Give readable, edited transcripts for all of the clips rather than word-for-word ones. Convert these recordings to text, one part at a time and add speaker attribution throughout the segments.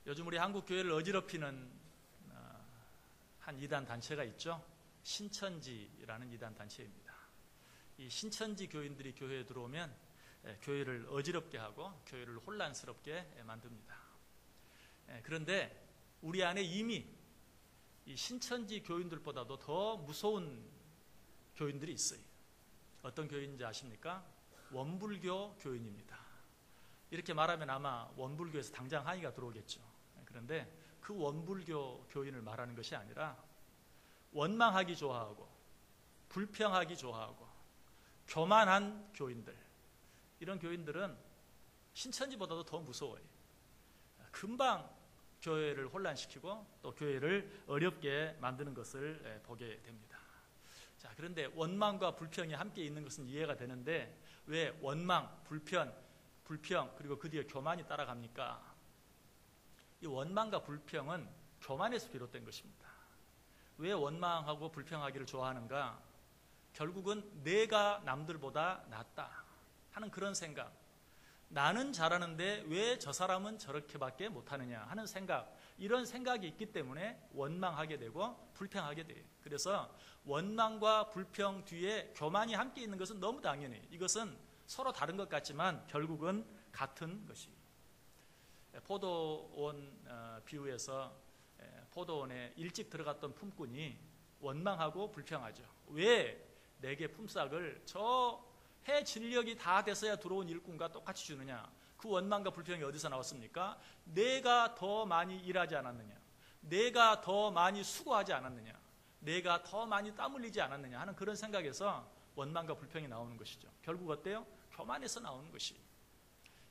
Speaker 1: 요즘 우리 한국 교회를 어지럽히는 한 이단 단체가 있죠. 신천지라는 이단 단체입니다. 이 신천지 교인들이 교회에 들어오면 교회를 어지럽게 하고 교회를 혼란스럽게 만듭니다. 그런데 우리 안에 이미 이 신천지 교인들보다도 더 무서운 교인들이 있어요. 어떤 교인인지 아십니까? 원불교 교인입니다. 이렇게 말하면 아마 원불교에서 당장 항의가 들어오겠죠. 그런데 그 원불교 교인을 말하는 것이 아니라 원망하기 좋아하고 불평하기 좋아하고 교만한 교인들, 이런 교인들은 신천지보다도 더 무서워요. 금방 교회를 혼란시키고 또 교회를 어렵게 만드는 것을 보게 됩니다. 자, 그런데 원망과 불평이 함께 있는 것은 이해가 되는데 왜 원망, 불평 그리고 그 뒤에 교만이 따라갑니까? 이 원망과 불평은 교만에서 비롯된 것입니다. 왜 원망하고 불평하기를 좋아하는가? 결국은 내가 남들보다 낫다 하는 그런 생각, 나는 잘하는데 왜 저 사람은 저렇게밖에 못하느냐 하는 생각, 이런 생각이 있기 때문에 원망하게 되고 불평하게 돼요. 그래서 원망과 불평 뒤에 교만이 함께 있는 것은 너무 당연해요. 이것은 서로 다른 것 같지만 결국은 같은 것이에요. 포도원 비유에서 포도원에 일찍 들어갔던 품꾼이 원망하고 불평하죠. 왜 내게 품삯을 저 해 진력이 다 돼서야 들어온 일꾼과 똑같이 주느냐? 그 원망과 불평이 어디서 나왔습니까? 내가 더 많이 일하지 않았느냐? 내가 더 많이 수고하지 않았느냐? 내가 더 많이 땀 흘리지 않았느냐 하는 그런 생각에서 원망과 불평이 나오는 것이죠. 결국 어때요? 교만에서 나오는 것이.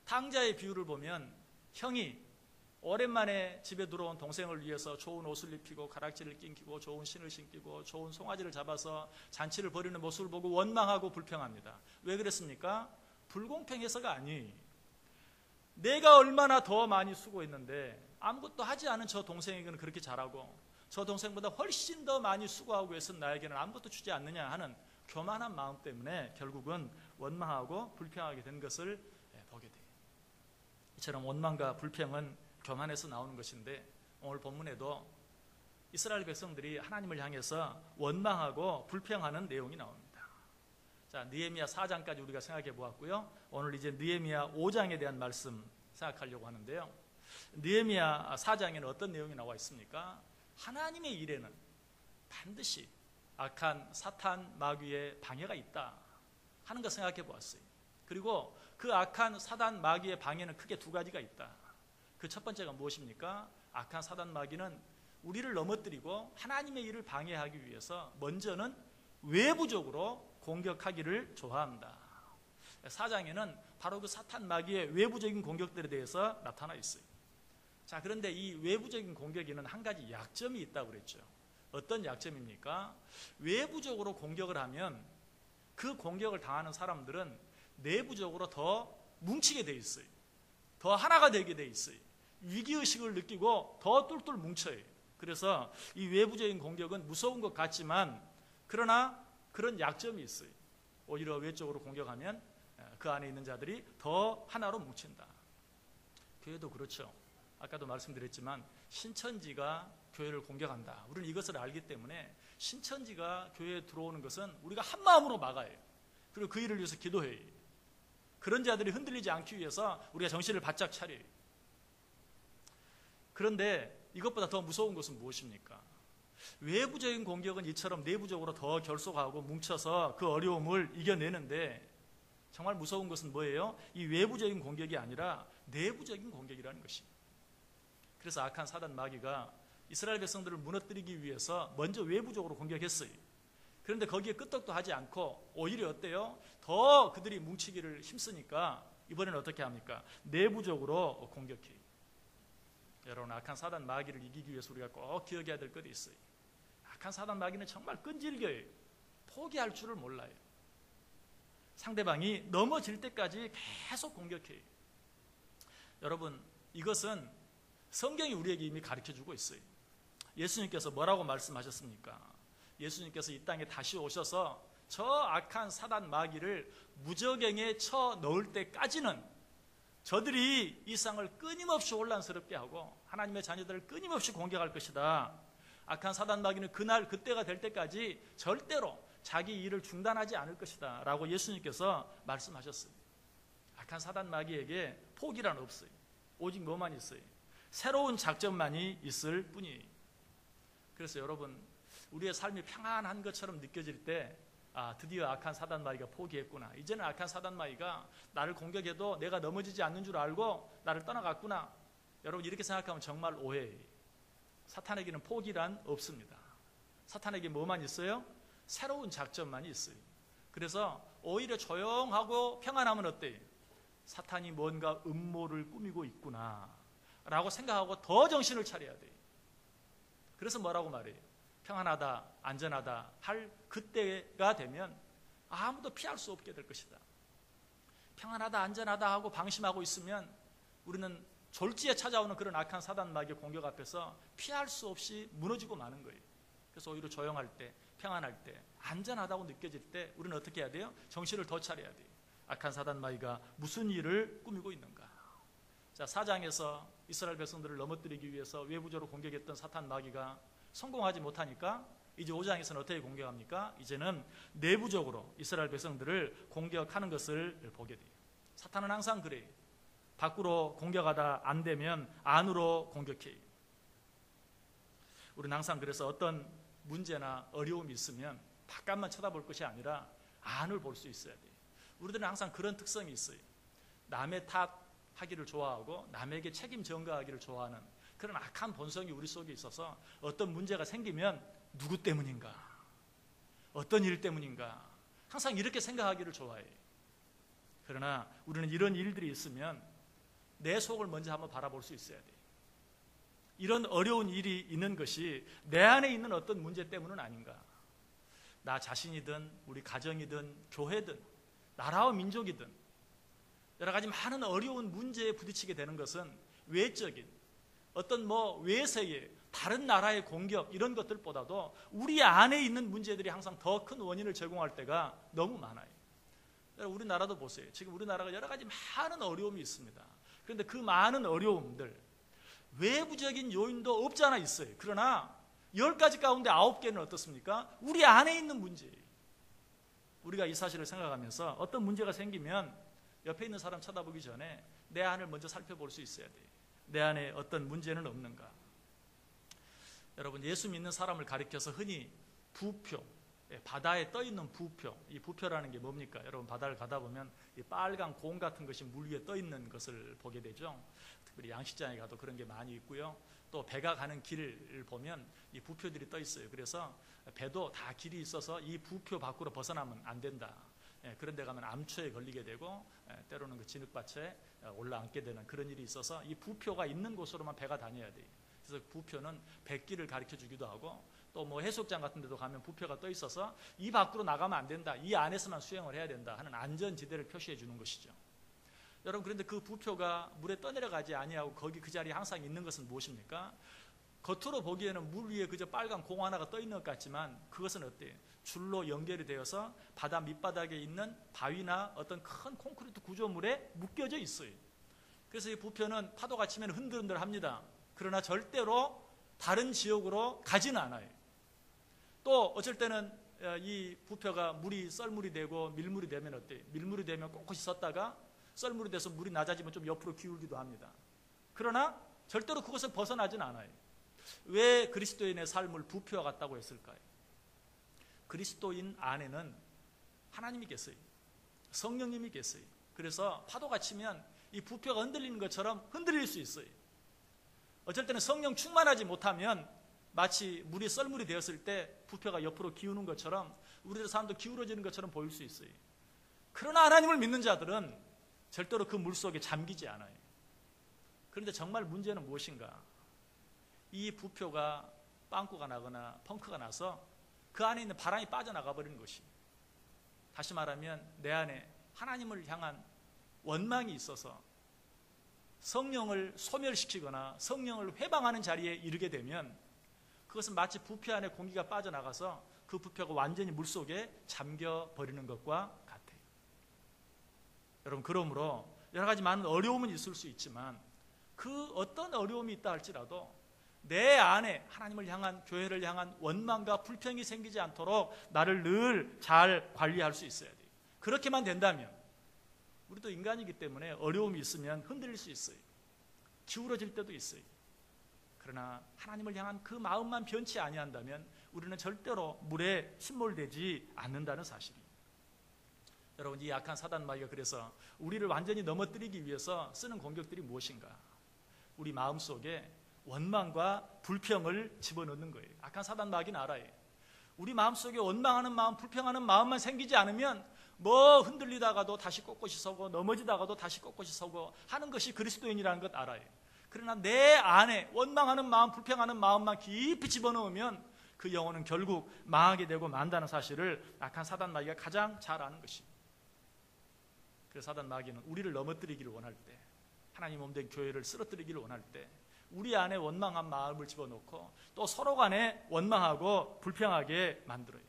Speaker 1: 탕자의 비유를 보면 형이 오랜만에 집에 들어온 동생을 위해서 좋은 옷을 입히고 가락지를 낑기고 좋은 신을 신기고 좋은 송아지를 잡아서 잔치를 벌이는 모습을 보고 원망하고 불평합니다. 왜 그랬습니까? 불공평해서가 아니에요. 내가 얼마나 더 많이 수고했는데 아무것도 하지 않은 저 동생에게는 그렇게 잘하고 저 동생보다 훨씬 더 많이 수고하고 해서 나에게는 아무것도 주지 않느냐 하는 교만한 마음 때문에 결국은 원망하고 불평하게 된 것을 보게 돼요. 이처럼 원망과 불평은 교만에서 나오는 것인데 오늘 본문에도 이스라엘 백성들이 하나님을 향해서 원망하고 불평하는 내용이 나옵니다. 자, 느헤미야 4장까지 우리가 생각해 보았고요. 오늘 이제 느헤미야 5장에 대한 말씀 생각하려고 하는데요. 느헤미야 4장에는 어떤 내용이 나와 있습니까? 하나님의 일에는 반드시 악한 사탄 마귀의 방해가 있다 하는 거 생각해 보았어요. 그리고 그 악한 사단 마귀의 방해는 크게 두 가지가 있다. 그 첫 번째가 무엇입니까? 악한 사단 마귀는 우리를 넘어뜨리고 하나님의 일을 방해하기 위해서 먼저는 외부적으로 공격하기를 좋아한다. 4장에는 바로 그 사탄 마귀의 외부적인 공격들에 대해서 나타나 있어요. 자, 그런데 이 외부적인 공격에는 한 가지 약점이 있다고 그랬죠. 어떤 약점입니까? 외부적으로 공격을 하면 그 공격을 당하는 사람들은 내부적으로 더 뭉치게 돼 있어요. 더 하나가 되게 돼 있어요. 위기의식을 느끼고 더 똘똘 뭉쳐요. 그래서 이 외부적인 공격은 무서운 것 같지만 그러나 그런 약점이 있어요. 오히려 외적으로 공격하면 그 안에 있는 자들이 더 하나로 뭉친다. 교회도 그렇죠. 아까도 말씀드렸지만 신천지가 교회를 공격한다. 우리는 이것을 알기 때문에 신천지가 교회에 들어오는 것은 우리가 한마음으로 막아요. 그리고 그 일을 위해서 기도해요. 그런 자들이 흔들리지 않기 위해서 우리가 정신을 바짝 차려요. 그런데 이것보다 더 무서운 것은 무엇입니까? 외부적인 공격은 이처럼 내부적으로 더 결속하고 뭉쳐서 그 어려움을 이겨내는데 정말 무서운 것은 뭐예요? 이 외부적인 공격이 아니라 내부적인 공격이라는 것입니다. 그래서 악한 사단 마귀가 이스라엘 백성들을 무너뜨리기 위해서 먼저 외부적으로 공격했어요. 그런데 거기에 끄떡도 하지 않고 오히려 어때요? 더 그들이 뭉치기를 힘쓰니까 이번에는 어떻게 합니까? 내부적으로 공격해요. 여러분, 악한 사단 마귀를 이기기 위해서 우리가 꼭 기억해야 될 것이 있어요. 악한 사단 마귀는 정말 끈질겨요. 포기할 줄을 몰라요. 상대방이 넘어질 때까지 계속 공격해요. 여러분, 이것은 성경이 우리에게 이미 가르쳐주고 있어요. 예수님께서 뭐라고 말씀하셨습니까? 예수님께서 이 땅에 다시 오셔서 저 악한 사단 마귀를 무저갱에 쳐 넣을 때까지는 저들이 이 세상을 끊임없이 혼란스럽게 하고 하나님의 자녀들을 끊임없이 공격할 것이다. 악한 사단 마귀는 그날 그때가 될 때까지 절대로 자기 일을 중단하지 않을 것이다 라고 예수님께서 말씀하셨어요. 악한 사단 마귀에게 포기란 없어요. 오직 뭐만 있어요? 새로운 작전만이 있을 뿐이에요. 그래서 여러분, 우리의 삶이 평안한 것처럼 느껴질 때 드디어 악한 사단 마귀가 포기했구나. 이제는 악한 사단 마귀가 나를 공격해도 내가 넘어지지 않는 줄 알고 나를 떠나갔구나. 여러분, 이렇게 생각하면 정말 오해예요. 사탄에게는 포기란 없습니다. 사탄에게 뭐만 있어요? 새로운 작전만이 있어요. 그래서 오히려 조용하고 평안하면 어때요? 사탄이 뭔가 음모를 꾸미고 있구나 라고 생각하고 더 정신을 차려야 돼요. 그래서 뭐라고 말해요? 평안하다, 안전하다 할 그때가 되면 아무도 피할 수 없게 될 것이다. 평안하다, 안전하다 하고 방심하고 있으면 우리는 졸지에 찾아오는 그런 악한 사단 마귀의 공격 앞에서 피할 수 없이 무너지고 마는 거예요. 그래서 오히려 조용할 때, 평안할 때, 안전하다고 느껴질 때 우리는 어떻게 해야 돼요? 정신을 더 차려야 돼요. 악한 사단 마귀가 무슨 일을 꾸미고 있는가? 자, 4장에서 이스라엘 백성들을 넘어뜨리기 위해서 외부적으로 공격했던 사탄 마귀가 성공하지 못하니까 이제 5장에서는 어떻게 공격합니까? 이제는 내부적으로 이스라엘 백성들을 공격하는 것을 보게 돼요. 사탄은 항상 그래요. 밖으로 공격하다 안 되면 안으로 공격해요. 우리는 항상 그래서 어떤 문제나 어려움이 있으면 바깥만 쳐다볼 것이 아니라 안을 볼 수 있어야 돼요. 우리들은 항상 그런 특성이 있어요. 남의 탓하기를 좋아하고 남에게 책임 전가하기를 좋아하는 그런 악한 본성이 우리 속에 있어서 어떤 문제가 생기면 누구 때문인가? 어떤 일 때문인가? 항상 이렇게 생각하기를 좋아해요. 그러나 우리는 이런 일들이 있으면 내 속을 먼저 한번 바라볼 수 있어야 돼요. 이런 어려운 일이 있는 것이 내 안에 있는 어떤 문제 때문은 아닌가? 나 자신이든 우리 가정이든 교회든 나라와 민족이든 여러 가지 많은 어려운 문제에 부딪히게 되는 것은 외적인 어떤 외세의 다른 나라의 공격 이런 것들보다도 우리 안에 있는 문제들이 항상 더 큰 원인을 제공할 때가 너무 많아요. 우리나라도 보세요. 지금 우리나라가 여러 가지 많은 어려움이 있습니다. 그런데 그 많은 어려움들 외부적인 요인도 없지 않아 있어요. 그러나 10가지 가운데 9개는 어떻습니까? 우리 안에 있는 문제예요. 우리가 이 사실을 생각하면서 어떤 문제가 생기면 옆에 있는 사람 쳐다보기 전에 내 안을 먼저 살펴볼 수 있어야 돼요. 내 안에 어떤 문제는 없는가? 여러분, 예수 믿는 사람을 가리켜서 흔히 부표, 바다에 떠있는 부표, 이 부표라는 게 뭡니까? 여러분, 바다를 가다 보면 이 빨간 공 같은 것이 물 위에 떠있는 것을 보게 되죠. 특별히 양식장에 가도 그런 게 많이 있고요. 또 배가 가는 길을 보면 이 부표들이 떠 있어요. 그래서 배도 다 길이 있어서 이 부표 밖으로 벗어나면 안 된다. 그런 데 가면 암초에 걸리게 되고 때로는 그 진흙밭에 올라앉게 되는 그런 일이 있어서 이 부표가 있는 곳으로만 배가 다녀야 돼요. 그래서 부표는 백길을 가르쳐 주기도 하고 또 해수욕장 같은 데도 가면 부표가 떠 있어서 이 밖으로 나가면 안 된다. 이 안에서만 수영을 해야 된다 하는 안전지대를 표시해 주는 것이죠. 여러분, 그런데 그 부표가 물에 떠내려가지 아니하고 거기 그 자리에 항상 있는 것은 무엇입니까? 겉으로 보기에는 물 위에 그저 빨간 공 하나가 떠 있는 것 같지만 그것은 어때요? 줄로 연결이 되어서 바다 밑바닥에 있는 바위나 어떤 큰 콘크리트 구조물에 묶여져 있어요. 그래서 이 부표는 파도가 치면 흔들흔들 합니다. 그러나 절대로 다른 지역으로 가지는 않아요. 또 어쩔 때는 이 부표가 물이 썰물이 되고 밀물이 되면 어때요? 밀물이 되면 꼿꼿이 섰다가 썰물이 돼서 물이 낮아지면 좀 옆으로 기울기도 합니다. 그러나 절대로 그것을 벗어나지는 않아요. 왜 그리스도인의 삶을 부표와 같다고 했을까요? 그리스도인 안에는 하나님이 계세요. 성령님이 계세요. 그래서 파도가 치면 이 부표가 흔들리는 것처럼 흔들릴 수 있어요. 어쩔 때는 성령 충만하지 못하면 마치 물이 썰물이 되었을 때 부표가 옆으로 기우는 것처럼 우리들 삶도 기울어지는 것처럼 보일 수 있어요. 그러나 하나님을 믿는 자들은 절대로 그 물속에 잠기지 않아요. 그런데 정말 문제는 무엇인가? 이 부표가 빵꾸가 나거나 펑크가 나서 그 안에 있는 바람이 빠져나가 버리는 것이, 다시 말하면 내 안에 하나님을 향한 원망이 있어서 성령을 소멸시키거나 성령을 회방하는 자리에 이르게 되면 그것은 마치 부표 안에 공기가 빠져나가서 그 부표가 완전히 물속에 잠겨버리는 것과 같아요. 여러분, 그러므로 여러 가지 많은 어려움은 있을 수 있지만 그 어떤 어려움이 있다 할지라도 내 안에 하나님을 향한, 교회를 향한 원망과 불평이 생기지 않도록 나를 늘 잘 관리할 수 있어야 돼요. 그렇게만 된다면, 우리도 인간이기 때문에 어려움이 있으면 흔들릴 수 있어요. 기울어질 때도 있어요. 그러나 하나님을 향한 그 마음만 변치 아니한다면 우리는 절대로 물에 침몰되지 않는다는 사실이에요. 여러분, 이 약한 사단 마귀가 그래서 우리를 완전히 넘어뜨리기 위해서 쓰는 공격들이 무엇인가? 우리 마음속에 원망과 불평을 집어넣는 거예요. 악한 사단 마귀는 알아요. 우리 마음속에 원망하는 마음, 불평하는 마음만 생기지 않으면 뭐 흔들리다가도 다시 꼿꼿이 서고 넘어지다가도 다시 꼿꼿이 서고 하는 것이 그리스도인이라는 것 알아요. 그러나 내 안에 원망하는 마음, 불평하는 마음만 깊이 집어넣으면 그 영혼은 결국 망하게 되고 만다는 사실을 악한 사단 마귀가 가장 잘 아는 것입니다. 그래서 사단 마귀는 우리를 넘어뜨리기를 원할 때, 하나님 몸된 교회를 쓰러뜨리기를 원할 때 우리 안에 원망한 마음을 집어넣고 또 서로 간에 원망하고 불평하게 만들어요.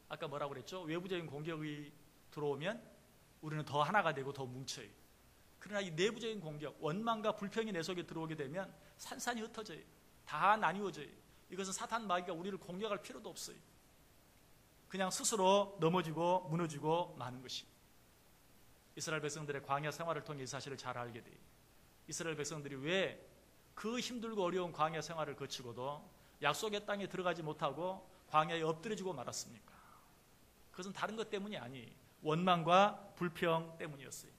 Speaker 1: 아까 뭐라고 그랬죠? 외부적인 공격이 들어오면 우리는 더 하나가 되고 더 뭉쳐요. 그러나 이 내부적인 공격, 원망과 불평이 내 속에 들어오게 되면 산산이 흩어져요. 다 나뉘어져요. 이것은 사탄 마귀가 우리를 공격할 필요도 없어요. 그냥 스스로 넘어지고 무너지고 마는 것입니다. 이스라엘 백성들의 광야 생활을 통해 이 사실을 잘 알게 돼요. 이스라엘 백성들이 왜 그 힘들고 어려운 광야 생활을 거치고도 약속의 땅에 들어가지 못하고 광야에 엎드려지고 말았습니까? 그것은 다른 것 때문이 아니, 원망과 불평 때문이었어요.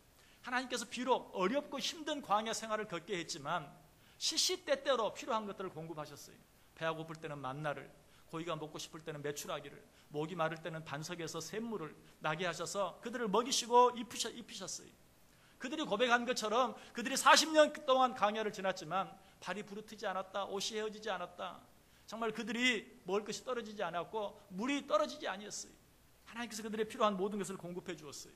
Speaker 1: 하나님께서 비록 어렵고 힘든 광야 생활을 겪게 했지만 시시때때로 필요한 것들을 공급하셨어요. 배가 고플 때는 만나를, 고기가 먹고 싶을 때는 메추라기를, 목이 마를 때는 반석에서 샘물을 나게 하셔서 그들을 먹이시고 입히셨어요. 그들이 고백한 것처럼 그들이 40년 동안 광야를 지났지만 발이 부르트지 않았다, 옷이 헤어지지 않았다, 정말 그들이 먹을 것이 떨어지지 않았고 물이 떨어지지 아니었어요. 하나님께서 그들의 필요한 모든 것을 공급해 주었어요.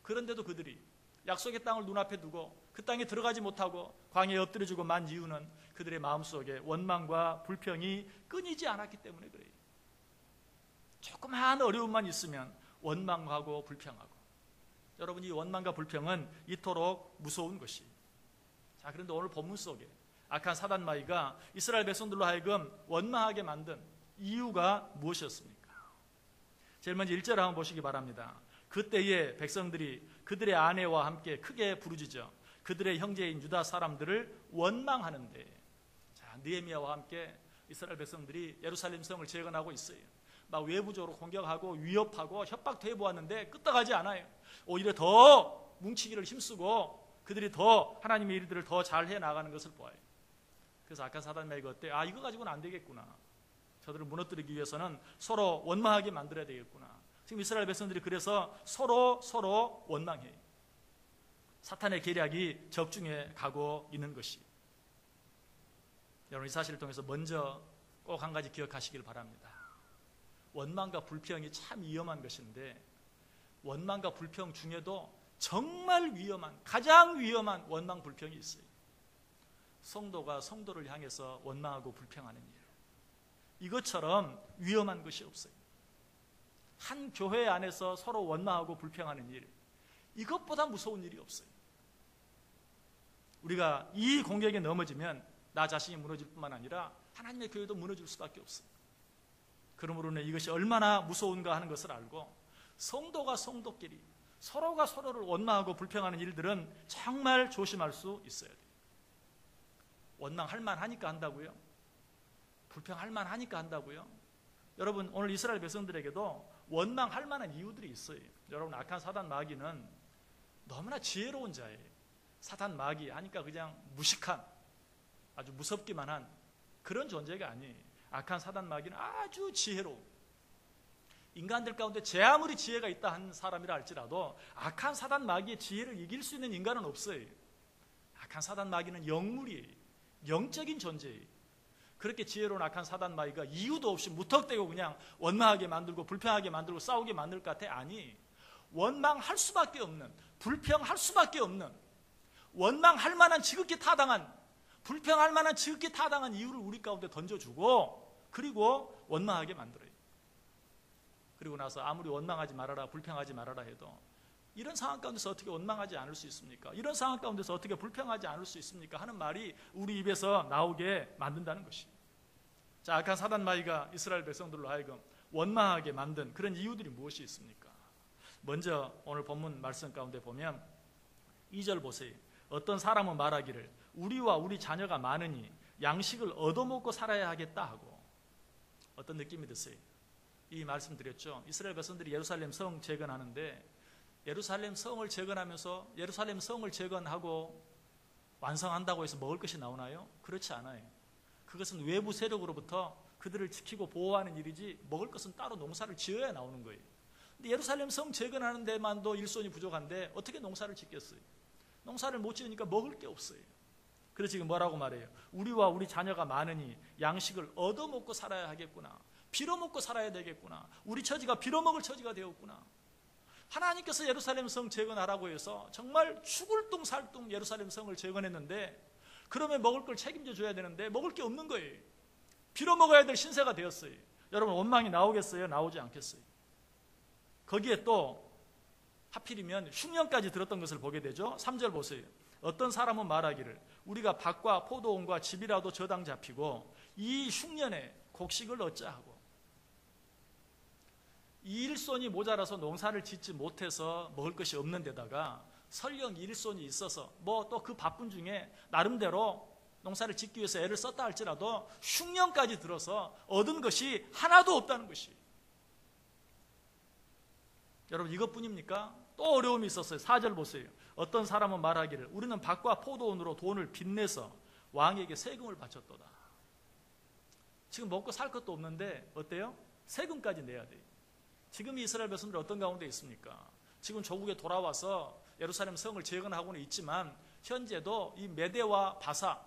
Speaker 1: 그런데도 그들이 약속의 땅을 눈앞에 두고 그 땅에 들어가지 못하고 광야에 엎드려지고 만 이유는 그들의 마음속에 원망과 불평이 끊이지 않았기 때문에 그래요. 조그마한 어려움만 있으면 원망하고 불평하고, 여러분, 이 원망과 불평은 이토록 무서운 것이. 자, 그런데 오늘 본문 속에 악한 사단 마귀가 이스라엘 백성들로 하여금 원망하게 만든 이유가 무엇이었습니까? 제일 먼저 1절을 한번 보시기 바랍니다. 그때에 백성들이 그들의 아내와 함께 크게 부르짖어 그들의 형제인 유다 사람들을 원망하는데, 자, 느헤미야와 함께 이스라엘 백성들이 예루살렘 성을 재건하고 있어요. 막 외부적으로 공격하고 위협하고 협박도 해보았는데 끄떡하지 않아요. 오히려 더 뭉치기를 힘쓰고 그들이 더 하나님의 일들을 더 잘 해나가는 것을 보아요. 그래서 악한 사단 마귀가 어때? 아, 이거 가지고는 안 되겠구나. 저들을 무너뜨리기 위해서는 서로 원망하게 만들어야 되겠구나. 지금 이스라엘 백성들이 그래서 서로 원망해요. 사탄의 계략이 적중해 가고 있는 것이. 여러분, 이 사실을 통해서 먼저 꼭 한 가지 기억하시길 바랍니다. 원망과 불평이 참 위험한 것인데 원망과 불평 중에도 정말 위험한, 가장 위험한 원망 불평이 있어요. 성도가 성도를 향해서 원망하고 불평하는 일, 이것처럼 위험한 것이 없어요. 한 교회 안에서 서로 원망하고 불평하는 일, 이것보다 무서운 일이 없어요. 우리가 이 공격에 넘어지면 나 자신이 무너질 뿐만 아니라 하나님의 교회도 무너질 수밖에 없어요. 그러므로는 이것이 얼마나 무서운가 하는 것을 알고 성도가 성도끼리 서로가 서로를 원망하고 불평하는 일들은 정말 조심할 수 있어야 돼요. 원망할 만하니까 한다고요? 불평할 만하니까 한다고요? 여러분, 오늘 이스라엘 백성들에게도 원망할 만한 이유들이 있어요. 여러분, 악한 사단 마귀는 너무나 지혜로운 자예요. 사단 마귀 하니까 그냥 무식한, 아주 무섭기만 한 그런 존재가 아니에요. 악한 사단 마귀는 아주 지혜로운, 인간들 가운데 제 아무리 지혜가 있다 한 사람이라 할지라도 악한 사단 마귀의 지혜를 이길 수 있는 인간은 없어요. 악한 사단 마귀는 영물이에요. 영적인 존재예요. 그렇게 지혜로운 악한 사단 마귀가 이유도 없이 무턱대고 그냥 원망하게 만들고 불평하게 만들고 싸우게 만들 것 같아? 아니, 원망할 수밖에 없는, 불평할 수밖에 없는, 원망할 만한 지극히 타당한, 불평할 만한 지극히 타당한 이유를 우리 가운데 던져주고 그리고 원망하게 만들어요. 그리고 나서 아무리 원망하지 말아라, 불평하지 말아라 해도 이런 상황 가운데서 어떻게 원망하지 않을 수 있습니까? 이런 상황 가운데서 어떻게 불평하지 않을 수 있습니까? 하는 말이 우리 입에서 나오게 만든다는 것이. 자, 악한 사단 마귀가 이스라엘 백성들로 하여금 원망하게 만든 그런 이유들이 무엇이 있습니까? 먼저 오늘 본문 말씀 가운데 보면 2절 보세요. 어떤 사람은 말하기를 우리와 우리 자녀가 많으니 양식을 얻어먹고 살아야 하겠다 하고. 어떤 느낌이 드세요? 이 말씀 드렸죠. 이스라엘 백성들이 예루살렘 성 재건하는데 예루살렘 성을 재건하면서 예루살렘 성을 재건하고 완성한다고 해서 먹을 것이 나오나요? 그렇지 않아요. 그것은 외부 세력으로부터 그들을 지키고 보호하는 일이지 먹을 것은 따로 농사를 지어야 나오는 거예요. 근데 예루살렘 성 재건하는 데만도 일손이 부족한데 어떻게 농사를 짓겠어요? 농사를 못 지으니까 먹을 게 없어요. 그래서 지금 뭐라고 말해요? 우리와 우리 자녀가 많으니 양식을 얻어먹고 살아야 하겠구나. 빌어먹고 살아야 되겠구나. 우리 처지가 빌어먹을 처지가 되었구나. 하나님께서 예루살렘 성 재건하라고 해서 정말 죽을 둥 살 둥 예루살렘 성을 재건했는데 그러면 먹을 걸 책임져 줘야 되는데 먹을 게 없는 거예요. 빌어먹어야 될 신세가 되었어요. 여러분 원망이 나오겠어요? 나오지 않겠어요? 거기에 또 하필이면 흉년까지 들었던 것을 보게 되죠. 3절 보세요. 어떤 사람은 말하기를 우리가 밭과 포도원과 집이라도 저당 잡히고 이 흉년에 곡식을 얻자 하고. 이 일손이 모자라서 농사를 짓지 못해서 먹을 것이 없는 데다가 설령 일손이 있어서 뭐 또 그 바쁜 중에 나름대로 농사를 짓기 위해서 애를 썼다 할지라도 흉년까지 들어서 얻은 것이 하나도 없다는 것이. 여러분 이것뿐입니까? 또 어려움이 있었어요. 4절 보세요. 어떤 사람은 말하기를 우리는 밭과 포도원으로 돈을 빚내서 왕에게 세금을 바쳤도다. 지금 먹고 살 것도 없는데 어때요? 세금까지 내야 돼요. 지금 이스라엘 백성들 어떤 가운데 있습니까? 지금 조국에 돌아와서 예루살렘 성을 재건하고는 있지만 현재도 이 메대와 바사,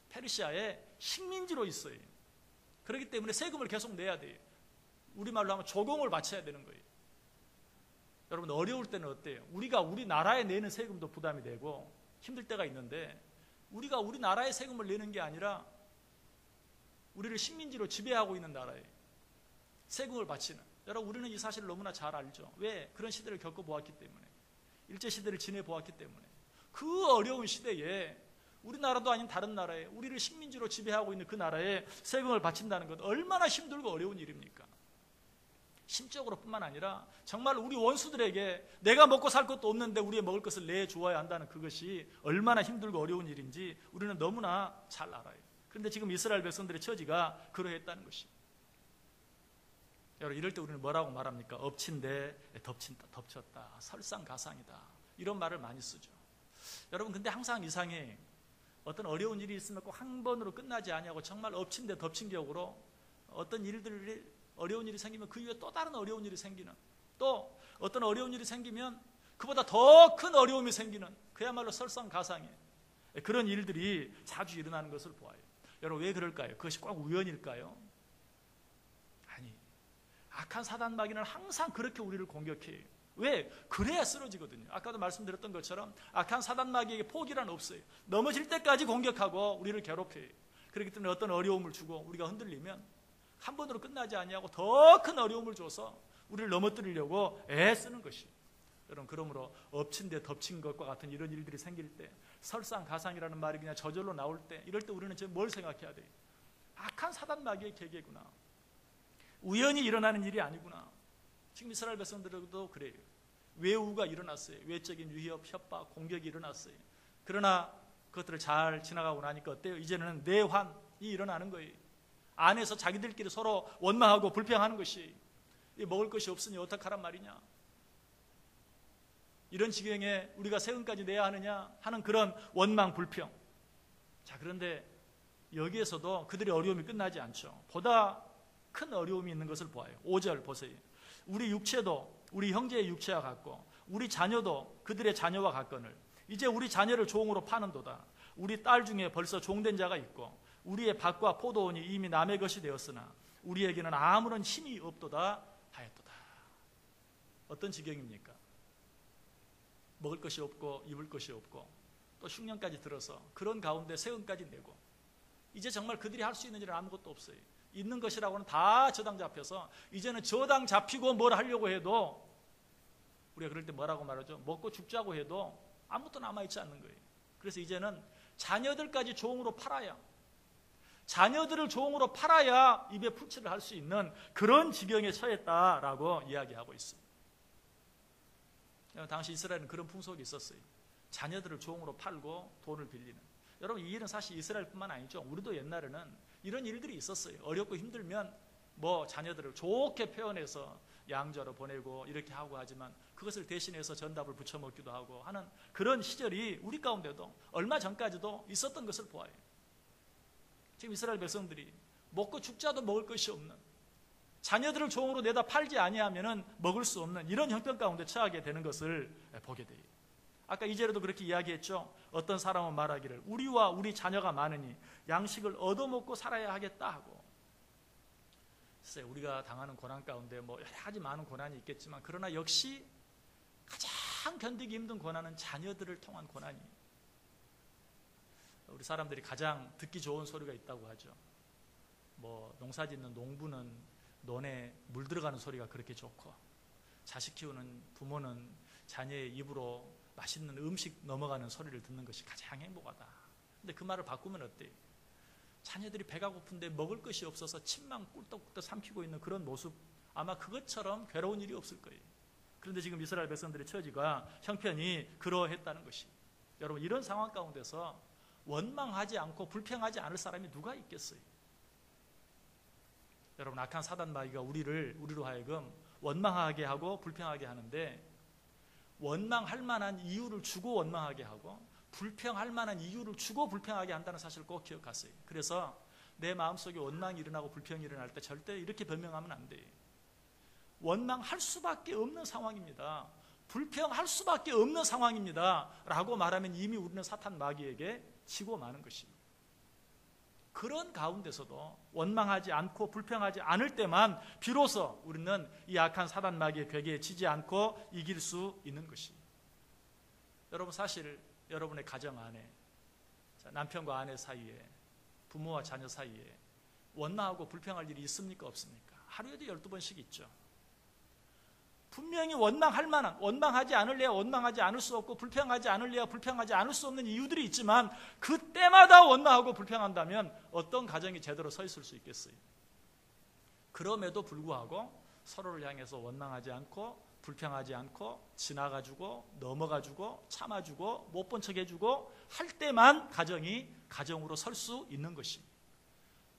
Speaker 1: 페르시아의 식민지로 있어요. 그렇기 때문에 세금을 계속 내야 돼요. 우리말로 하면 조공을 바쳐야 되는 거예요. 여러분 어려울 때는 어때요? 우리가 우리나라에 내는 세금도 부담이 되고 힘들 때가 있는데 우리가 우리나라의 세금을 내는 게 아니라 우리를 식민지로 지배하고 있는 나라에 세금을 바치는. 여러분 우리는 이 사실을 너무나 잘 알죠. 왜? 그런 시대를 겪어보았기 때문에. 일제시대를 지내보았기 때문에. 그 어려운 시대에 우리나라도 아닌 다른 나라에 우리를 식민지로 지배하고 있는 그 나라에 세금을 바친다는 것 얼마나 힘들고 어려운 일입니까? 심적으로 뿐만 아니라 정말 우리 원수들에게 내가 먹고 살 것도 없는데 우리의 먹을 것을 내주어야 한다는 그것이 얼마나 힘들고 어려운 일인지 우리는 너무나 잘 알아요. 그런데 지금 이스라엘 백성들의 처지가 그러했다는 것입니다. 여러분 이럴 때 우리는 뭐라고 말합니까? 엎친 데 덮쳤다. 설상가상이다. 이런 말을 많이 쓰죠. 여러분 근데 항상 이상해. 어떤 어려운 일이 있으면 꼭 한 번으로 끝나지 아니하고 정말 엎친 데 덮친 격으로 어떤 일들이 어려운 일이 생기면 그 이후에 또 다른 어려운 일이 생기는, 또 어떤 어려운 일이 생기면 그보다 더 큰 어려움이 생기는 그야말로 설상가상의 그런 일들이 자주 일어나는 것을 보아요. 여러분 왜 그럴까요? 그것이 꼭 우연일까요? 아니, 악한 사단 마귀는 항상 그렇게 우리를 공격해요. 왜? 그래야 쓰러지거든요. 아까도 말씀드렸던 것처럼 악한 사단 마귀에게 포기란 없어요. 넘어질 때까지 공격하고 우리를 괴롭혀요. 그렇기 때문에 어떤 어려움을 주고 우리가 흔들리면 한 번으로 끝나지 아니하고 더 큰 어려움을 줘서 우리를 넘어뜨리려고 애쓰는 것이. 여러분 그러므로 엎친 데 덮친 것과 같은 이런 일들이 생길 때, 설상가상이라는 말이 그냥 저절로 나올 때, 이럴 때 우리는 지금 뭘 생각해야 돼요? 악한 사단 마귀의 계계구나. 우연히 일어나는 일이 아니구나. 지금 이스라엘 백성들도 그래요. 외우가 일어났어요. 외적인 위협, 협박, 공격이 일어났어요. 그러나 그것들을 잘 지나가고 나니까 어때요? 이제는 내환이 일어나는 거예요. 안에서 자기들끼리 서로 원망하고 불평하는 것이, 먹을 것이 없으니 어떡하란 말이냐, 이런 지경에 우리가 세금까지 내야 하느냐 하는 그런 원망, 불평. 자, 그런데 여기에서도 그들의 어려움이 끝나지 않죠. 보다 큰 어려움이 있는 것을 보아요. 5절 보세요. 우리 육체도 우리 형제의 육체와 같고 우리 자녀도 그들의 자녀와 같거늘 이제 우리 자녀를 종으로 파는도다. 우리 딸 중에 벌써 종된 자가 있고 우리의 밭과 포도원이 이미 남의 것이 되었으나 우리에게는 아무런 힘이 없도다 하였도다. 어떤 지경입니까? 먹을 것이 없고 입을 것이 없고 또 흉년까지 들어서 그런 가운데 세금까지 내고 이제 정말 그들이 할 수 있는 일은 아무것도 없어요. 있는 것이라고는 다 저당 잡혀서 이제는 저당 잡히고 뭘 하려고 해도 우리가 그럴 때 뭐라고 말하죠? 먹고 죽자고 해도 아무것도 남아있지 않는 거예요. 그래서 이제는 자녀들까지 종으로 팔아야, 자녀들을 종으로 팔아야 입에 풀칠을 할 수 있는 그런 지경에 처했다라고 이야기하고 있습니다. 당시 이스라엘은 그런 풍속이 있었어요. 자녀들을 종으로 팔고 돈을 빌리는. 여러분, 이 일은 사실 이스라엘뿐만 아니죠. 우리도 옛날에는 이런 일들이 있었어요. 어렵고 힘들면 뭐 자녀들을 좋게 표현해서 양자로 보내고 이렇게 하고 하지만 그것을 대신해서 전답을 부쳐 먹기도 하고 하는 그런 시절이 우리 가운데도 얼마 전까지도 있었던 것을 보아요. 지금 이스라엘 백성들이 먹고 죽자도 먹을 것이 없는, 자녀들을 종으로 내다 팔지 아니하면은 먹을 수 없는 이런 형편 가운데 처하게 되는 것을 보게 돼요. 아까 2절에도 그렇게 이야기했죠. 어떤 사람은 말하기를 우리와 우리 자녀가 많으니 양식을 얻어먹고 살아야 하겠다 하고. 글쎄, 우리가 당하는 고난 가운데 뭐 여러 가지 많은 고난이 있겠지만 그러나 역시 가장 견디기 힘든 고난은 자녀들을 통한 고난이에요. 우리 사람들이 가장 듣기 좋은 소리가 있다고 하죠. 뭐 농사 짓는 농부는 논에 물 들어가는 소리가 그렇게 좋고, 자식 키우는 부모는 자녀의 입으로 맛있는 음식 넘어가는 소리를 듣는 것이 가장 행복하다. 근데 그 말을 바꾸면 어때요? 자녀들이 배가 고픈데 먹을 것이 없어서 침만 꿀떡꿀떡 삼키고 있는 그런 모습, 아마 그것처럼 괴로운 일이 없을 거예요. 그런데 지금 이스라엘 백성들의 처지가 형편이 그러했다는 것이, 여러분, 이런 상황 가운데서 원망하지 않고 불평하지 않을 사람이 누가 있겠어요? 여러분, 악한 사단 마귀가 우리로 하여금 원망하게 하고 불평하게 하는데, 원망할 만한 이유를 주고 원망하게 하고 불평할 만한 이유를 주고 불평하게 한다는 사실을 꼭 기억하세요. 그래서 내 마음속에 원망이 일어나고 불평이 일어날 때 절대 이렇게 변명하면 안 돼요. 원망할 수밖에 없는 상황입니다. 불평할 수밖에 없는 상황입니다 라고 말하면 이미 우리는 사탄 마귀에게 지고 마는 것입니다. 그런 가운데서도 원망하지 않고 불평하지 않을 때만 비로소 우리는 이 악한 사단 마귀의 벽에 지지 않고 이길 수 있는 것입니다. 여러분, 사실 여러분의 가정 안에, 남편과 아내 사이에, 부모와 자녀 사이에 원망하고 불평할 일이 있습니까? 없습니까? 하루에도 12번씩 있죠. 분명히 원망할 만한, 원망하지 않을래야 원망하지 않을 수 없고 불평하지 않을래야 불평하지 않을 수 없는 이유들이 있지만 그때마다 원망하고 불평한다면 어떤 가정이 제대로 서 있을 수 있겠어요? 그럼에도 불구하고 서로를 향해서 원망하지 않고 불평하지 않고 지나가주고 넘어가주고 참아주고 못 본 척 해주고 할 때만 가정이 가정으로 설 수 있는 것입니다.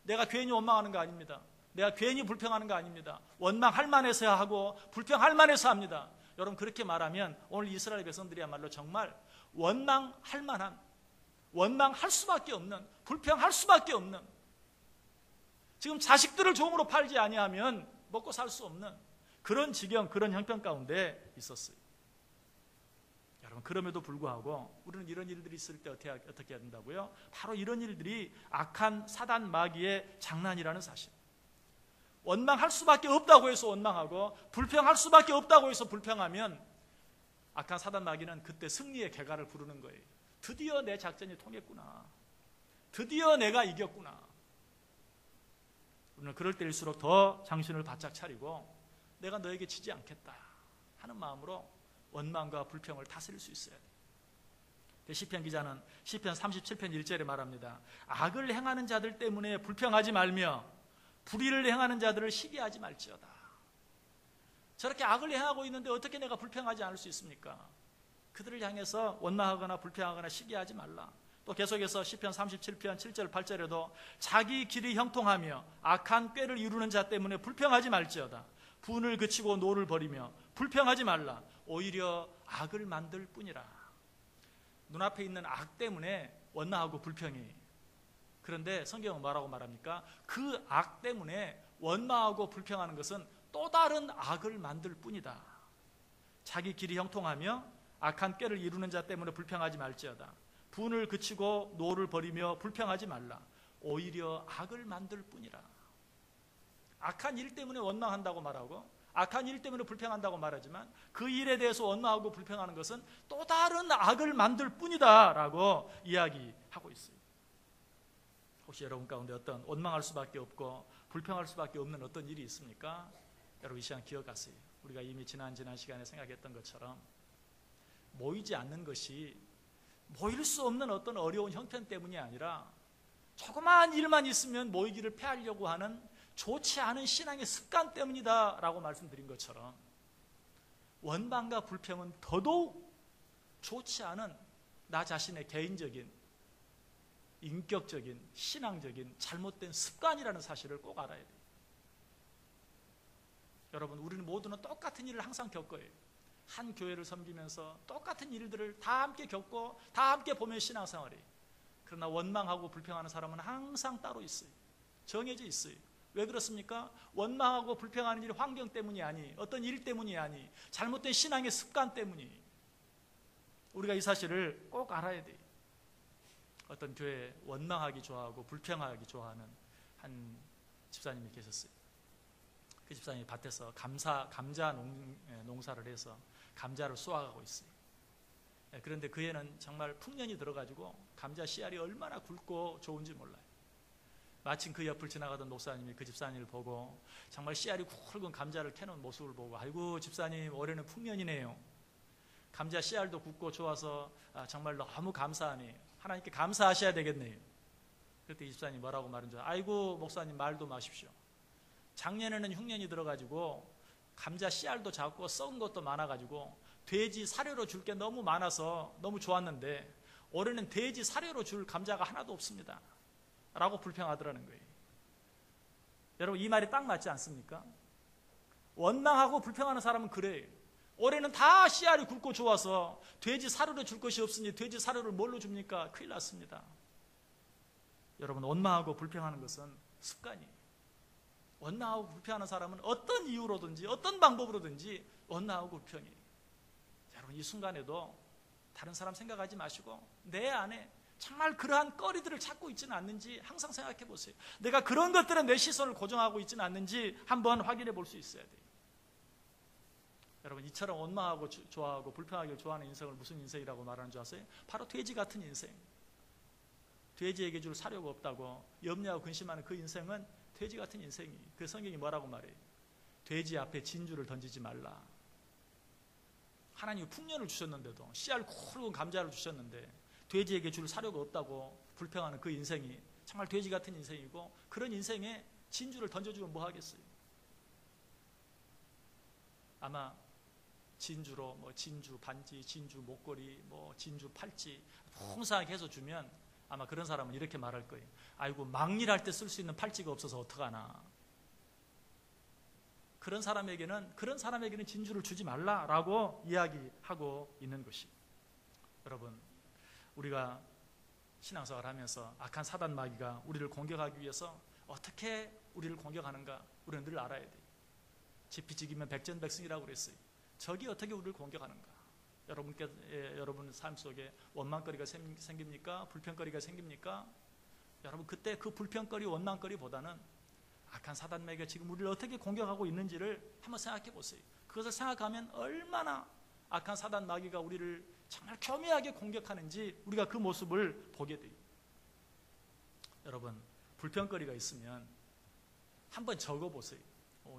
Speaker 1: 내가 괜히 원망하는 거 아닙니다. 내가 괜히 불평하는 거 아닙니다. 원망할 만해서야 하고 불평할 만해서 합니다. 여러분, 그렇게 말하면 오늘 이스라엘 백성들이야말로 정말 원망할 만한, 원망할 수밖에 없는, 불평할 수밖에 없는, 지금 자식들을 종으로 팔지 아니하면 먹고 살 수 없는 그런 지경, 그런 형편 가운데 있었어요. 여러분, 그럼에도 불구하고 우리는 이런 일들이 있을 때 어떻게 해야 된다고요? 바로 이런 일들이 악한 사단 마귀의 장난이라는 사실. 원망할 수밖에 없다고 해서 원망하고 불평할 수밖에 없다고 해서 불평하면 악한 사단 마귀는 그때 승리의 개가를 부르는 거예요. 드디어 내 작전이 통했구나. 드디어 내가 이겼구나. 우리는 그럴 때일수록 더 정신을 바짝 차리고 내가 너에게 지지 않겠다 하는 마음으로 원망과 불평을 다스릴 수 있어야 돼요. 시편 기자는 시편 37편 1절에 말합니다. 악을 행하는 자들 때문에 불평하지 말며 불의를 행하는 자들을 시기하지 말지어다. 저렇게 악을 행하고 있는데 어떻게 내가 불평하지 않을 수 있습니까? 그들을 향해서 원망하거나 불평하거나 시기하지 말라. 또 계속해서 시편 37편 7절 8절에도 자기 길이 형통하며 악한 꾀를 이루는 자 때문에 불평하지 말지어다. 분을 그치고 노를 버리며 불평하지 말라. 오히려 악을 만들 뿐이라. 눈앞에 있는 악 때문에 원망하고 불평해. 그런데 성경은 뭐라고 말합니까? 그 악 때문에 원망하고 불평하는 것은 또 다른 악을 만들 뿐이다. 자기 길이 형통하며 악한 꾀를 이루는 자 때문에 불평하지 말지어다. 분을 그치고 노를 버리며 불평하지 말라. 오히려 악을 만들 뿐이라. 악한 일 때문에 원망한다고 말하고 악한 일 때문에 불평한다고 말하지만 그 일에 대해서 원망하고 불평하는 것은 또 다른 악을 만들 뿐이다 라고 이야기하고 있어요. 혹시 여러분 가운데 어떤 원망할 수밖에 없고 불평할 수밖에 없는 어떤 일이 있습니까? 여러분, 이 시간 기억하세요. 우리가 이미 지난 시간에 생각했던 것처럼 모이지 않는 것이 모일 수 없는 어떤 어려운 형편 때문이 아니라 조그마한 일만 있으면 모이기를 피하려고 하는 좋지 않은 신앙의 습관 때문이다라고 말씀드린 것처럼 원망과 불평은 더더욱 좋지 않은 나 자신의 개인적인, 인격적인, 신앙적인 잘못된 습관이라는 사실을 꼭 알아야 돼요. 여러분, 우리는 모두는 똑같은 일을 항상 겪어요. 한 교회를 섬기면서 똑같은 일들을 다 함께 겪고 다 함께 보면 신앙생활이. 그러나 원망하고 불평하는 사람은 항상 따로 있어요. 정해져 있어요. 왜 그렇습니까? 원망하고 불평하는 일이 환경 때문이 아니, 어떤 일 때문이 아니, 잘못된 신앙의 습관 때문이. 우리가 이 사실을 꼭 알아야 돼요. 어떤 교회에 원망하기 좋아하고 불평하기 좋아하는 한 집사님이 계셨어요. 그 집사님이 밭에서 감자 농사를 해서 감자를 쏘아가고 있어요. 그런데 그 해는 정말 풍년이 들어가지고 감자 씨알이 얼마나 굵고 좋은지 몰라요. 마침 그 옆을 지나가던 목사님이 그 집사님을 보고 정말 씨알이 굵은 감자를 캐는 모습을 보고, 아이고 집사님 올해는 풍년이네요. 감자 씨알도 굵고 좋아서 정말 너무 감사하네요. 하나님께 감사하셔야 되겠네요. 그때 이 집사님이 뭐라고 말한 줄 알아요? 아이고 목사님 말도 마십시오. 작년에는 흉년이 들어가지고 감자 씨알도 작고 썩은 것도 많아가지고 돼지 사료로 줄 게 너무 많아서 너무 좋았는데 올해는 돼지 사료로 줄 감자가 하나도 없습니다 라고 불평하더라는 거예요. 여러분, 이 말이 딱 맞지 않습니까? 원망하고 불평하는 사람은 그래요. 올해는 다 씨알이 굵고 좋아서 돼지 사료로 줄 것이 없으니 돼지 사료를 뭘로 줍니까? 큰일 났습니다. 여러분, 원망하고 불평하는 것은 습관이에요. 원망하고 불평하는 사람은 어떤 이유로든지 어떤 방법으로든지 원망하고 불평해요. 여러분, 이 순간에도 다른 사람 생각하지 마시고 내 안에 정말 그러한 거리들을 찾고 있지는 않는지 항상 생각해 보세요. 내가 그런 것들에 내 시선을 고정하고 있지는 않는지 한번 확인해 볼 수 있어야 돼요. 여러분, 이처럼 원망하고 좋아하고 불평하기를 좋아하는 인생을 무슨 인생이라고 말하는 줄 아세요? 바로 돼지 같은 인생. 돼지에게 줄 사료가 없다고 염려하고 근심하는 그 인생은 돼지 같은 인생이. 그 성경이 뭐라고 말해요? 돼지 앞에 진주를 던지지 말라. 하나님이 풍년을 주셨는데도, 씨알 굵은 감자를 주셨는데 돼지에게 줄 사료가 없다고 불평하는 그 인생이 정말 돼지 같은 인생이고, 그런 인생에 진주를 던져주면 뭐 하겠어요? 아마 진주로 진주 반지, 진주 목걸이, 진주 팔찌 풍성하게 해서 주면 아마 그런 사람은 이렇게 말할 거예요. 아이고, 막일할 때 쓸 수 있는 팔찌가 없어서 어떡하나. 그런 사람에게는 진주를 주지 말라라고 이야기하고 있는 것이. 여러분, 우리가 신앙생활을 하면서 악한 사단 마귀가 우리를 공격하기 위해서 어떻게 우리를 공격하는가 우리는 늘 알아야 돼요. 지피지기면 백전백승이라고 그랬어요. 적이 어떻게 우리를 공격하는가. 여러분 삶 속에 원망거리가 생깁니까? 불평거리가 생깁니까? 여러분, 그때 그 불평거리, 원망거리보다는 악한 사단 마귀가 지금 우리를 어떻게 공격하고 있는지를 한번 생각해 보세요. 그것을 생각하면 얼마나 악한 사단 마귀가 우리를 정말 교묘하게 공격하는지 우리가 그 모습을 보게 돼요. 여러분, 불평거리가 있으면 한번 적어보세요.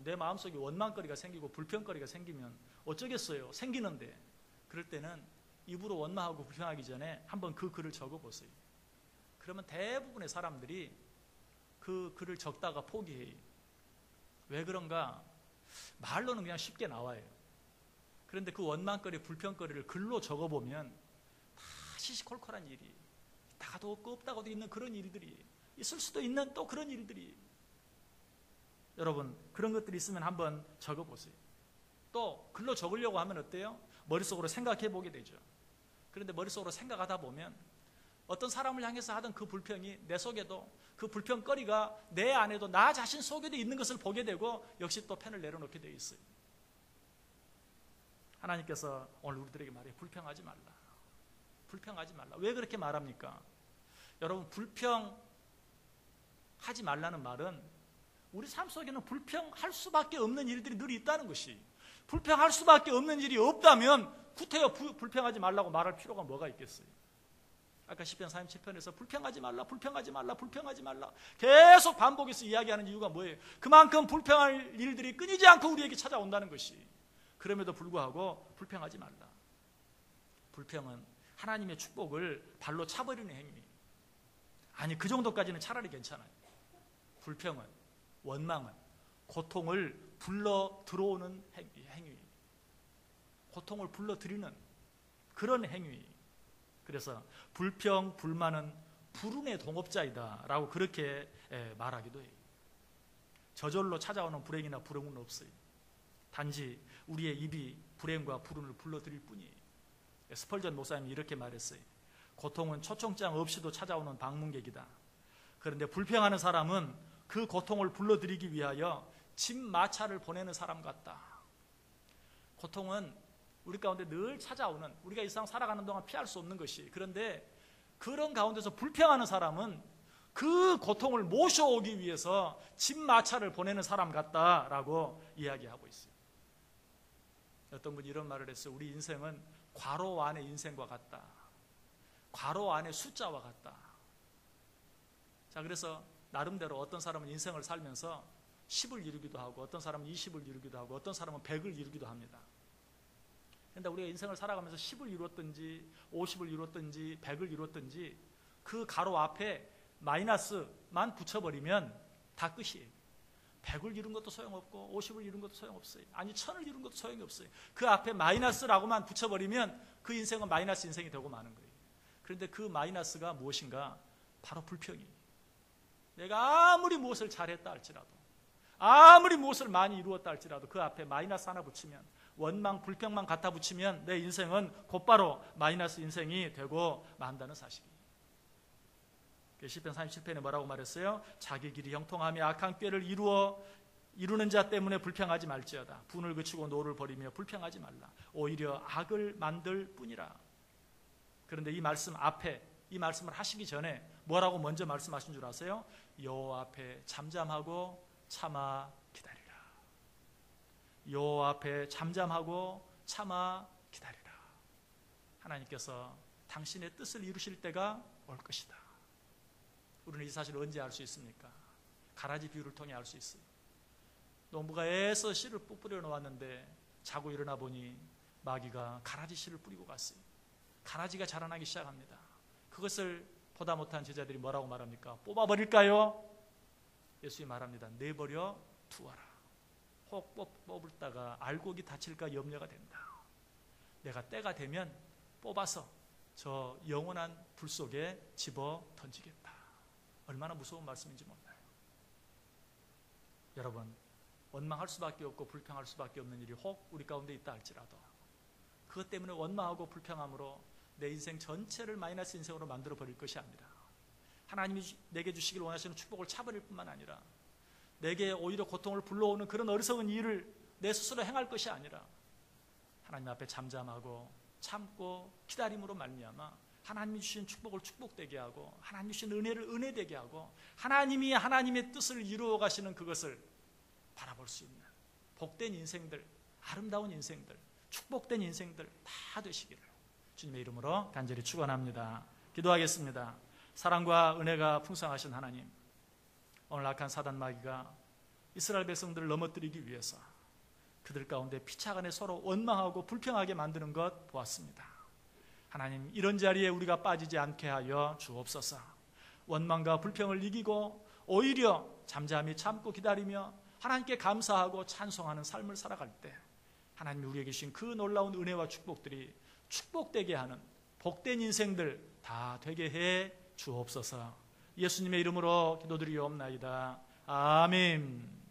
Speaker 1: 내 마음속에 원망거리가 생기고 불평거리가 생기면 어쩌겠어요? 생기는데. 그럴 때는 입으로 원망하고 불평하기 전에 한번 그 글을 적어보세요. 그러면 대부분의 사람들이 그 글을 적다가 포기해요. 왜 그런가? 말로는 그냥 쉽게 나와요. 그런데 그 원망거리, 불평거리를 글로 적어보면 다 시시콜콜한 일이, 있다가도 없고 없다가도 있는 그런 일들이, 있을 수도 있는 또 그런 일들이. 여러분, 그런 것들이 있으면 한번 적어보세요. 또 글로 적으려고 하면 어때요? 머릿속으로 생각해 보게 되죠. 그런데 머릿속으로 생각하다 보면 어떤 사람을 향해서 하던 그 불평이 내 속에도, 그 불평거리가 내 안에도, 나 자신 속에도 있는 것을 보게 되고 역시 또 펜을 내려놓게 되어 있어요. 하나님께서 오늘 우리들에게 말해요. 불평하지 말라. 불평하지 말라. 왜 그렇게 말합니까? 여러분, 불평하지 말라는 말은 우리 삶 속에는 불평할 수밖에 없는 일들이 늘 있다는 것이, 불평할 수밖에 없는 일이 없다면 구태여 불평하지 말라고 말할 필요가 뭐가 있겠어요? 아까 시편 47편에서 불평하지 말라, 불평하지 말라, 불평하지 말라 계속 반복해서 이야기하는 이유가 뭐예요? 그만큼 불평할 일들이 끊이지 않고 우리에게 찾아온다는 것이, 그럼에도 불구하고 불평하지 말라. 불평은 하나님의 축복을 발로 차버리는 행위. 아니, 그 정도까지는 차라리 괜찮아요. 불평은, 원망은 고통을 불러 들어오는 행위. 고통을 불러 들이는 그런 행위. 그래서 불평, 불만은 불운의 동업자이다 라고 그렇게 말하기도 해요. 저절로 찾아오는 불행이나 불운은 없어요. 단지 우리의 입이 불행과 불운을 불러들일 뿐이에요. 스펄전 목사님이 이렇게 말했어요. 고통은 초청장 없이도 찾아오는 방문객이다. 그런데 불평하는 사람은 그 고통을 불러들이기 위하여 집 마차를 보내는 사람 같다. 고통은 우리 가운데 늘 찾아오는, 우리가 이 세상 살아가는 동안 피할 수 없는 것이, 그런데 그런 가운데서 불평하는 사람은 그 고통을 모셔오기 위해서 집 마차를 보내는 사람 같다라고 이야기하고 있어요. 어떤 분이 이런 말을 했어요. 우리 인생은 괄호 안의 인생과 같다. 괄호 안의 숫자와 같다. 자, 그래서 나름대로 어떤 사람은 인생을 살면서 10을 이루기도 하고, 어떤 사람은 20을 이루기도 하고, 어떤 사람은 100을 이루기도 합니다. 그런데 우리가 인생을 살아가면서 10을 이뤘든지 50을 이뤘든지 100을 이뤘든지 그 가로 앞에 마이너스만 붙여버리면 다 끝이에요. 100을 이룬 것도 소용없고 50을 이룬 것도 소용없어요. 아니 1000을 이룬 것도 소용이 없어요. 그 앞에 마이너스라고만 붙여버리면 그 인생은 마이너스 인생이 되고 마는 거예요. 그런데 그 마이너스가 무엇인가? 바로 불평이에요. 내가 아무리 무엇을 잘했다 할지라도, 아무리 무엇을 많이 이루었다 할지라도 그 앞에 마이너스 하나 붙이면, 원망, 불평만 갖다 붙이면 내 인생은 곧바로 마이너스 인생이 되고 만다는 사실이에요. 시편 37편에 뭐라고 말했어요? 자기 길이 형통하며 악한 꾀를 이루는 자 때문에 불평하지 말지어다. 분을 그치고 노를 버리며 불평하지 말라. 오히려 악을 만들 뿐이라. 그런데 이 말씀 앞에, 이 말씀을 하시기 전에 뭐라고 먼저 말씀하신 줄 아세요? 여호와 앞에 잠잠하고 참아 기다리라. 여호와 앞에 잠잠하고 참아 기다리라. 하나님께서 당신의 뜻을 이루실 때가 올 것이다. 우리는 이 사실을 언제 알 수 있습니까? 가라지 비유를 통해 알 수 있어요. 농부가 애써 씨를 뿌려 놓았는데 자고 일어나 보니 마귀가 가라지 씨를 뿌리고 갔어요. 가라지가 자라나기 시작합니다. 그것을 보다 못한 제자들이 뭐라고 말합니까? 뽑아버릴까요? 예수님이 말합니다. 내버려 두어라. 혹 뽑을다가 알곡이 다칠까 염려가 된다. 내가 때가 되면 뽑아서 저 영원한 불 속에 집어 던지겠다. 얼마나 무서운 말씀인지 몰라요. 여러분, 원망할 수밖에 없고 불평할 수밖에 없는 일이 혹 우리 가운데 있다 할지라도 그것 때문에 원망하고 불평함으로 내 인생 전체를 마이너스 인생으로 만들어 버릴 것이 아니라, 하나님이 내게 주시길 원하시는 축복을 차버릴 뿐만 아니라 내게 오히려 고통을 불러오는 그런 어리석은 일을 내 스스로 행할 것이 아니라 하나님 앞에 잠잠하고 참고 기다림으로 말미암아 하나님이 주신 축복을 축복되게 하고, 하나님이 주신 은혜를 은혜되게 하고, 하나님이 하나님의 뜻을 이루어 가시는 그것을 바라볼 수 있는 복된 인생들, 아름다운 인생들, 축복된 인생들 다 되시기를 주님의 이름으로 간절히 축원합니다. 기도하겠습니다. 사랑과 은혜가 풍성하신 하나님, 오늘 악한 사단 마귀가 이스라엘 백성들을 넘어뜨리기 위해서 그들 가운데 피차간에 서로 원망하고 불평하게 만드는 것 보았습니다. 하나님, 이런 자리에 우리가 빠지지 않게 하여 주옵소서. 원망과 불평을 이기고 오히려 잠잠히 참고 기다리며 하나님께 감사하고 찬송하는 삶을 살아갈 때 하나님이 우리에게 주신 그 놀라운 은혜와 축복들이 축복되게 하는 복된 인생들 다 되게 해 주옵소서. 예수님의 이름으로 기도드리옵나이다. 아멘.